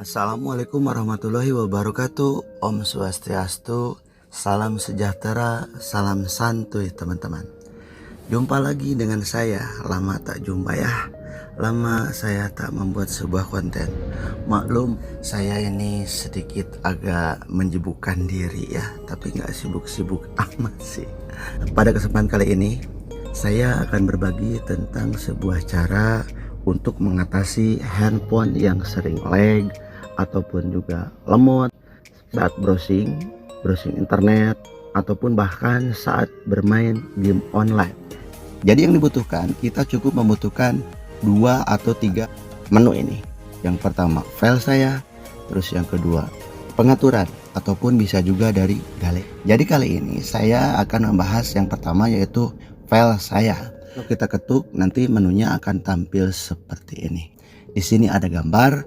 Assalamualaikum warahmatullahi wabarakatuh. Om Swastiastu, salam sejahtera, salam santuy teman-teman. Jumpa lagi dengan saya, lama tak jumpa ya. Lama saya tak membuat sebuah konten. Maklum saya ini sedikit agak menyibukkan diri ya, tapi nggak sibuk-sibuk amat sih. Pada kesempatan kali ini saya akan berbagi tentang sebuah cara untuk mengatasi handphone yang sering lag ataupun juga lemot saat browsing internet ataupun bahkan saat bermain game online. Jadi yang dibutuhkan, kita cukup membutuhkan 2 atau 3 menu ini. Yang pertama file saya, terus yang kedua pengaturan ataupun bisa juga dari galeri. Jadi kali ini saya akan membahas yang pertama yaitu file saya. Kalau kita ketuk nanti menunya akan tampil seperti ini. Di sini ada gambar,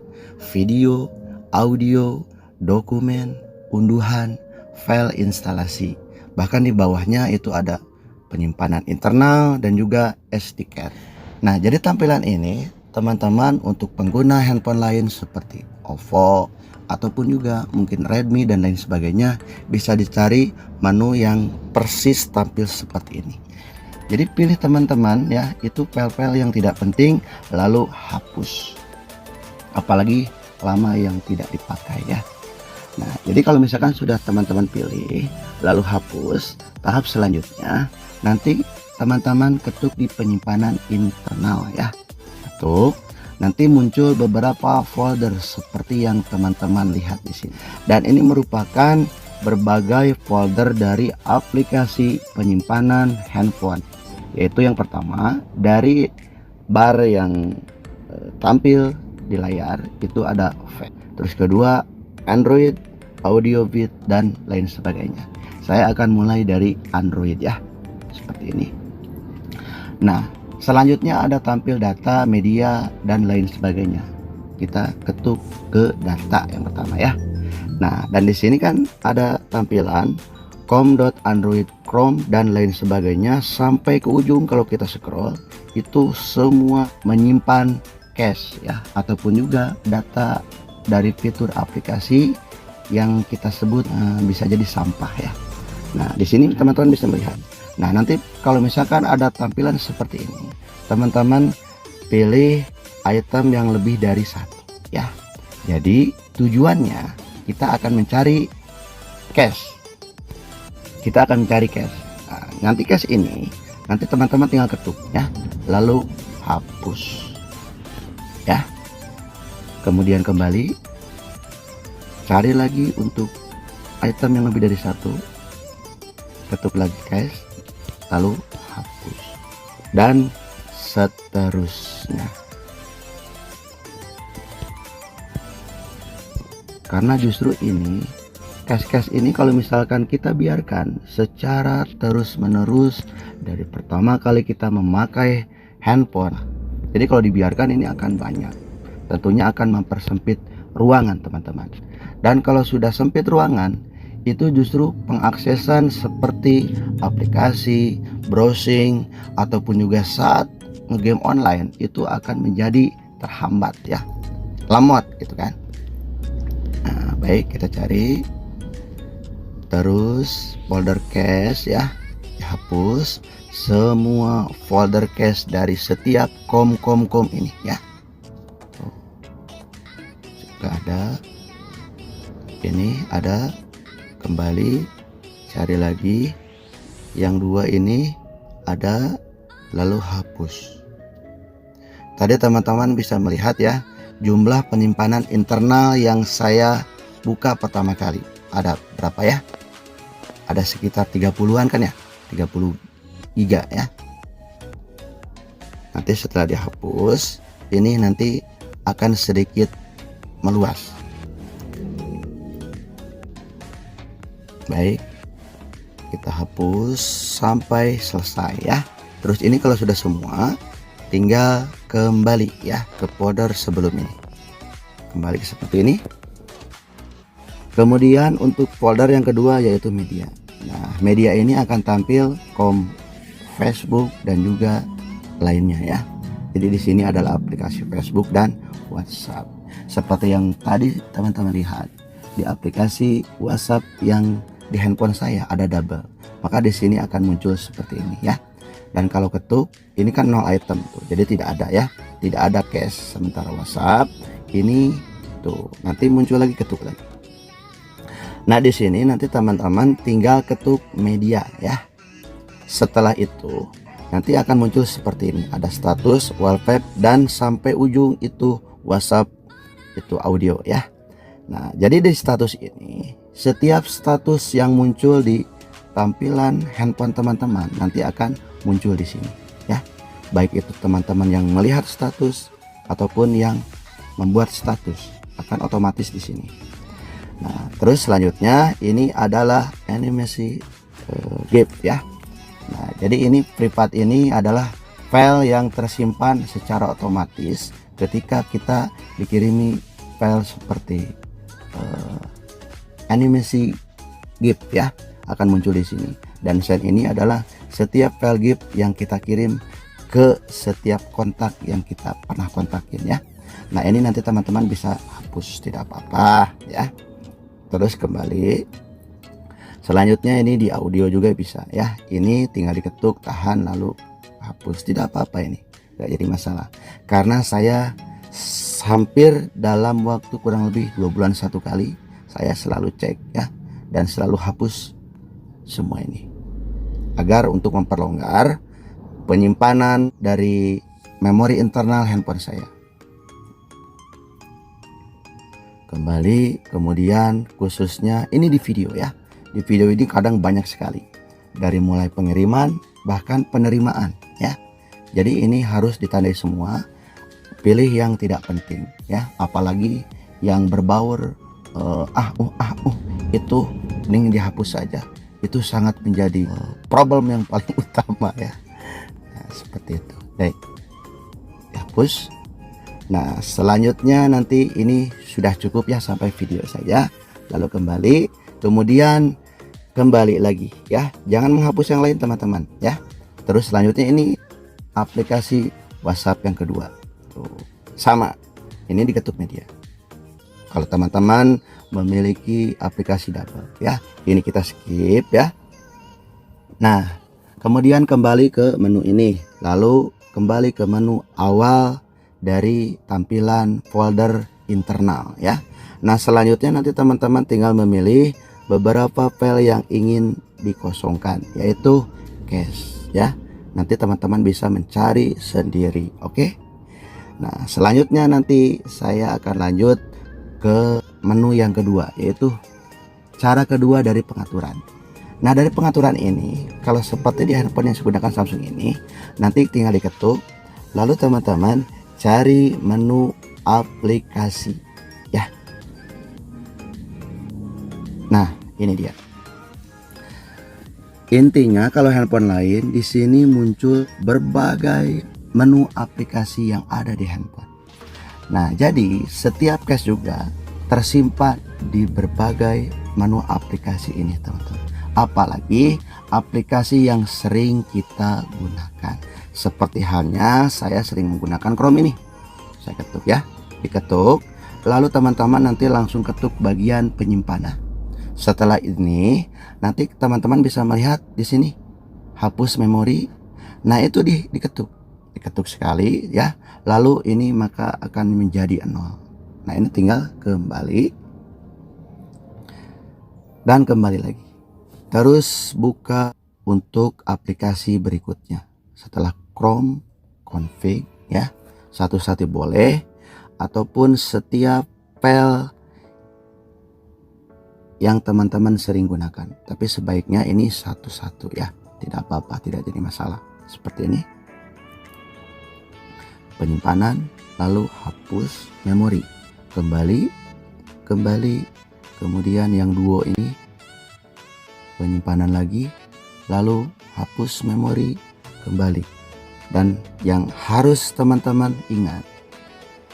video, audio, dokumen, unduhan, file instalasi. Bahkan di bawahnya itu ada penyimpanan internal dan juga SD card. Nah, jadi tampilan ini teman-teman untuk pengguna handphone lain seperti OVO ataupun juga mungkin Redmi dan lain sebagainya bisa dicari menu yang persis tampil seperti ini. Jadi pilih teman-teman ya, itu file-file yang tidak penting lalu hapus. Apalagi lama yang tidak dipakai ya. Nah, jadi kalau misalkan sudah teman-teman pilih lalu hapus, tahap selanjutnya nanti teman-teman ketuk di penyimpanan internal ya. Ketuk, nanti muncul beberapa folder seperti yang teman-teman lihat di sini. Dan ini merupakan berbagai folder dari aplikasi penyimpanan handphone. Yaitu yang pertama dari bar yang tampil di layar itu ada file. Terus kedua Android, audio vid dan lain sebagainya. Saya akan mulai dari Android ya, seperti ini. Nah, selanjutnya ada tampil data, media dan lain sebagainya. Kita ketuk ke data yang pertama ya. Nah, dan di sini kan ada tampilan com.android, chrome dan lain sebagainya sampai ke ujung. Kalau kita scroll itu semua menyimpan cache ya, ataupun juga data dari fitur aplikasi yang kita sebut bisa jadi sampah ya. Nah, di sini teman-teman bisa melihat. Nah, nanti kalau misalkan ada tampilan seperti ini, teman-teman pilih item yang lebih dari satu ya. Jadi tujuannya kita akan mencari cache. Kita akan mencari cache. Nah, nanti cache ini nanti teman-teman tinggal ketuk ya, lalu hapus ya. Kemudian kembali cari lagi untuk item yang lebih dari satu, ketuk lagi cache, lalu hapus dan seterusnya. Karena justru ini cache-cache ini kalau misalkan kita biarkan secara terus-menerus dari pertama kali kita memakai handphone, jadi kalau dibiarkan ini akan banyak, tentunya akan mempersempit ruangan teman-teman. Dan kalau sudah sempit ruangan, itu justru pengaksesan seperti aplikasi, browsing ataupun juga saat ngegame online itu akan menjadi terhambat ya, lemot gitu kan. Nah, baik, kita cari terus folder cache ya, dihapus semua folder cache dari setiap kom ini ya. Juga ada ini, ada, kembali cari lagi yang dua ini ada, lalu hapus. Tadi teman-teman bisa melihat ya jumlah penyimpanan internal yang saya buka pertama kali ada berapa ya, ada sekitar 30-an kan ya, 30 giga ya. Nanti setelah dihapus ini nanti akan sedikit meluas. Baik, kita hapus sampai selesai ya. Terus ini kalau sudah semua tinggal kembali ya ke folder sebelum ini, kembali seperti ini. Kemudian untuk folder yang kedua yaitu media. Nah, media ini akan tampil Facebook dan juga lainnya ya. Jadi di sini adalah aplikasi Facebook dan WhatsApp. Seperti yang tadi teman-teman lihat di aplikasi WhatsApp yang di handphone saya ada double, maka di sini akan muncul seperti ini ya. Dan kalau ketuk ini kan 0 item tuh, jadi tidak ada ya, tidak ada cache. Sementara WhatsApp ini tuh nanti muncul lagi, ketuk lagi. Nah di sini nanti teman-teman tinggal ketuk media ya. Setelah itu nanti akan muncul seperti ini, ada status, wallpaper, dan sampai ujung itu WhatsApp itu audio ya. Nah jadi di status ini, setiap status yang muncul di tampilan handphone teman-teman nanti akan muncul di sini ya. Baik itu teman-teman yang melihat status ataupun yang membuat status akan otomatis di sini. Nah terus selanjutnya ini adalah animasi GIF ya. Nah jadi ini privat, ini adalah file yang tersimpan secara otomatis ketika kita dikirimi file seperti animasi GIF ya, akan muncul di sini. Dan send ini adalah setiap file GIF yang kita kirim ke setiap kontak yang kita pernah kontakin ya. Nah ini nanti teman-teman bisa hapus, tidak apa-apa ya. Terus kembali, selanjutnya ini di audio juga bisa ya. Ini tinggal diketuk, tahan, lalu hapus, tidak apa-apa, ini gak jadi masalah. Karena saya hampir dalam waktu kurang lebih 2 bulan 1 kali saya selalu cek ya, dan selalu hapus semua ini, agar untuk memperlonggar penyimpanan dari memori internal handphone saya. Kembali, kemudian khususnya ini di video ya. Di video ini kadang banyak sekali, dari mulai pengiriman bahkan penerimaan ya. Jadi ini harus ditandai semua, pilih yang tidak penting ya, apalagi yang berbaur itu mending dihapus saja. Itu sangat menjadi problem yang paling utama ya. Nah, seperti itu. Baik, dihapus. Nah selanjutnya nanti ini sudah cukup ya sampai video saja, lalu kembali, kemudian kembali lagi ya, jangan menghapus yang lain teman-teman ya. Terus selanjutnya ini aplikasi WhatsApp yang kedua tuh, sama, ini diketuk media. Kalau teman-teman memiliki aplikasi double ya, ini kita skip ya. Nah kemudian kembali ke menu ini, lalu kembali ke menu awal dari tampilan folder internal ya. Nah selanjutnya nanti teman-teman tinggal memilih beberapa file yang ingin dikosongkan, yaitu cache ya. Nanti teman-teman bisa mencari sendiri, oke. Nah selanjutnya nanti saya akan lanjut ke menu yang kedua, yaitu cara kedua dari pengaturan. Nah dari pengaturan ini, kalau seperti di handphone yang saya gunakan Samsung ini, nanti tinggal diketuk, lalu teman-teman cari menu aplikasi ya. Nah ini dia. Intinya kalau handphone lain di sini muncul berbagai menu aplikasi yang ada di handphone. Nah jadi setiap cache juga tersimpan di berbagai menu aplikasi ini teman-teman. Apalagi aplikasi yang sering kita gunakan. Seperti halnya saya sering menggunakan Chrome ini. Saya ketuk ya, diketuk, lalu teman-teman nanti langsung ketuk bagian penyimpanan. Setelah ini nanti teman-teman bisa melihat di sini hapus memori. Nah itu diketuk sekali ya, lalu ini maka akan menjadi 0. Nah ini tinggal kembali dan kembali lagi. Terus buka untuk aplikasi berikutnya. Setelah Chrome, config ya, satu-satu boleh, ataupun setiap file yang teman-teman sering gunakan. Tapi sebaiknya ini satu-satu ya, tidak apa-apa, tidak jadi masalah. Seperti ini, penyimpanan, lalu hapus memori, kembali, kemudian yang duo ini penyimpanan lagi, lalu hapus memori, kembali. Dan yang harus teman-teman ingat,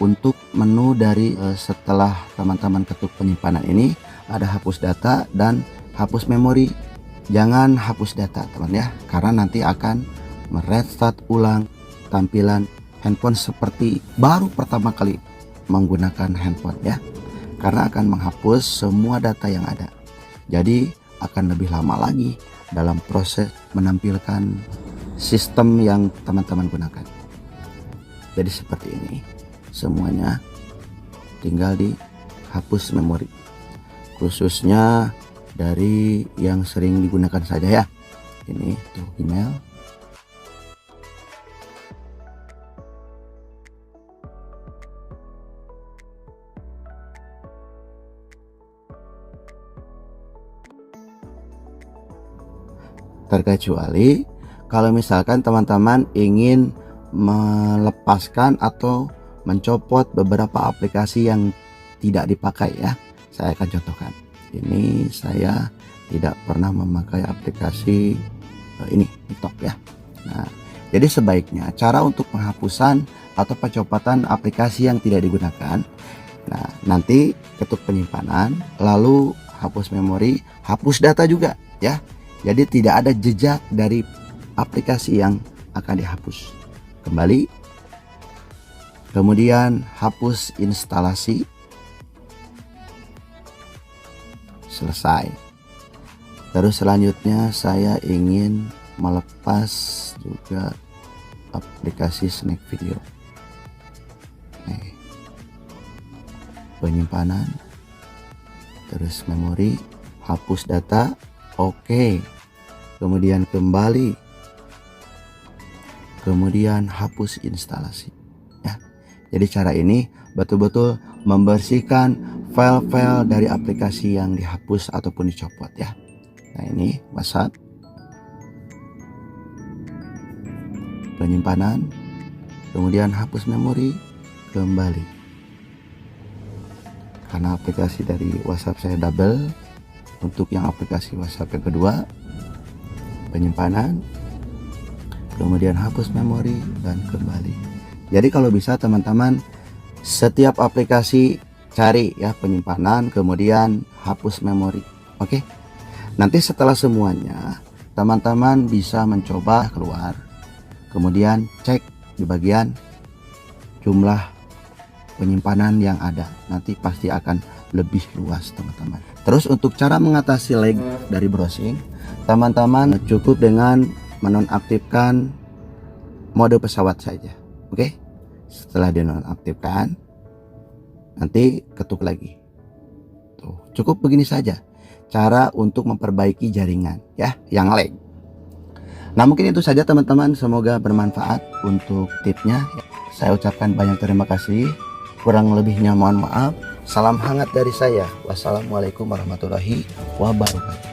untuk menu dari setelah teman-teman ketuk penyimpanan ini ada hapus data dan hapus memori. Jangan hapus data teman ya, karena nanti akan merestart ulang tampilan handphone seperti baru pertama kali menggunakan handphone ya, karena akan menghapus semua data yang ada. Jadi akan lebih lama lagi dalam proses menampilkan sistem yang teman-teman gunakan. Jadi seperti ini, semuanya tinggal dihapus memori, khususnya dari yang sering digunakan saja ya. Ini tuh email, terkecuali kalau misalkan teman-teman ingin melepaskan atau mencopot beberapa aplikasi yang tidak dipakai ya. Saya akan contohkan. Ini saya tidak pernah memakai aplikasi ini TikTok ya. Nah, jadi sebaiknya cara untuk penghapusan atau pencopotan aplikasi yang tidak digunakan. Nah, nanti ketuk penyimpanan, lalu hapus memori, hapus data juga ya. Jadi tidak ada jejak dari aplikasi yang akan dihapus. Kembali, kemudian hapus instalasi, selesai. Terus selanjutnya saya ingin melepas juga aplikasi snack video. Penyimpanan, terus memori, hapus data, oke. Kemudian kembali, kemudian hapus instalasi ya. Jadi cara ini betul-betul membersihkan file-file dari aplikasi yang dihapus ataupun dicopot ya. Nah ini WhatsApp, penyimpanan, kemudian hapus memori, kembali. Karena aplikasi dari WhatsApp saya double, untuk yang aplikasi WhatsApp yang kedua, penyimpanan, kemudian hapus memori, dan kembali. Jadi kalau bisa teman-teman setiap aplikasi cari ya penyimpanan, kemudian hapus memori. Oke. Nanti setelah semuanya teman-teman bisa mencoba keluar, kemudian cek di bagian jumlah penyimpanan yang ada. Nanti pasti akan lebih luas teman-teman. Terus untuk cara mengatasi lag dari browsing, teman-teman cukup dengan menonaktifkan mode pesawat saja. Oke. Setelah dinonaktifkan, nanti ketuk lagi. Tuh, cukup begini saja cara untuk memperbaiki jaringan ya yang lag. Nah mungkin itu saja teman-teman, semoga bermanfaat untuk tipsnya. Saya ucapkan banyak terima kasih, kurang lebihnya mohon maaf. Salam hangat dari saya. Wassalamualaikum warahmatullahi wabarakatuh.